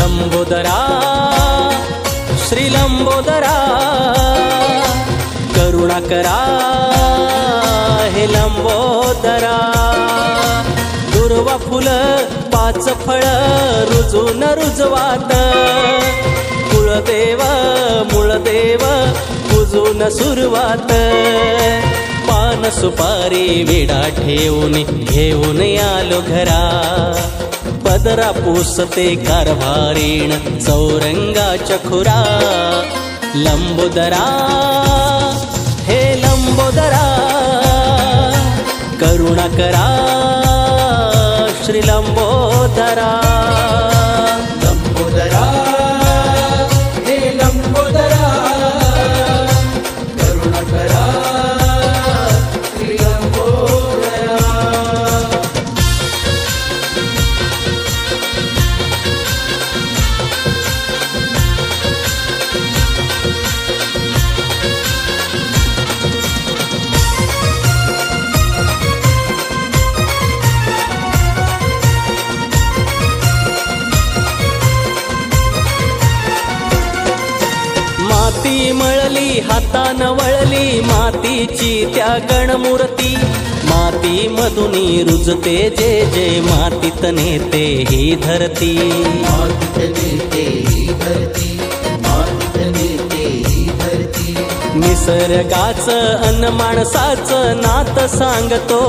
लंबोदरा श्री लंबोदरा करुणा करा हे लंबोदरा। दुर्वा फुल पाच फळ रुजून रुजवात कुळदेव मूळदेव पूजून सुरुवात। पान सुपारी विडा ठेवून घेऊन आलो घरा पदरा पुसते कारभारीण चौरंगाच्या खुरा। लंबोदरा हे लंबोदरा करुणा करा श्री लंबोदरा। लंबोदरा हे लंबोदरा करुणा करा श्री लंबोदरा। माती मळली हातान वळली मातीची त्या गणमूर्ती। माती मधुनी रुजते जे जे मातीत नेते ही धरती। मातीत नेते ही धरती मातीत नेते ही धरती। निसर्गाचं अन माणसाचं नात सांगतो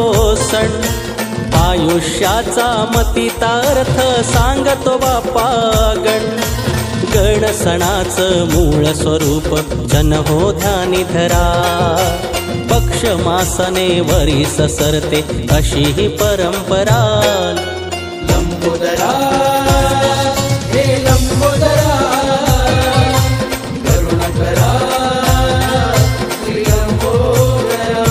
सण। आयुष्याचा मतीता अर्थ सांगतो बापा गण। गण सणाचं मूळ स्वरूप जन हो ध्यानी धरा। पक्ष मासाने वरीस सरते अशी ही परंपरा। लंबोदरा हे लंबोदरा करुणा करा श्री लंबोदरा।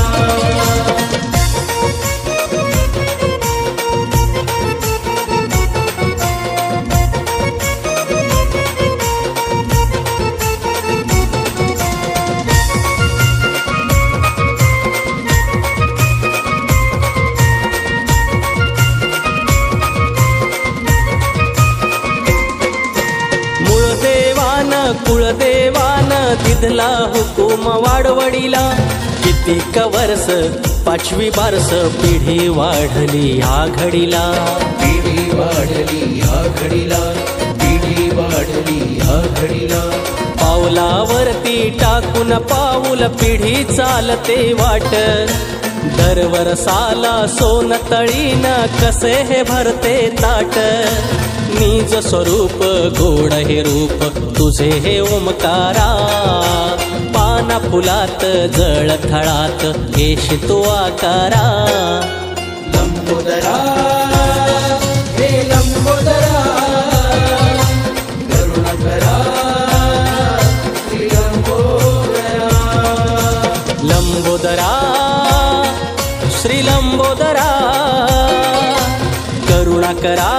कुळदेवान दिधला हुकूम वाडवडीला। कितीक वर्ष पाचवी बारस पिढी वाढली ह्या घडीला। पिढी वाढली ह्या घडीला पिढी वाढली ह्या घडीला। पावलावरती टाकून पाऊल पिढी चालते वाट। दरवर्षाला सोन तळीन कसे हे भरते ताट। निज स्वरूप गोड हे रूप तुझे हे ओमकारा। पाना फुलात जळ थळात येश तू आकारा। लंबोदरा हे लंबोदरा करुणा करा श्री लंबोदरा। लंबोदरा श्री लंबोदरा करुणा करा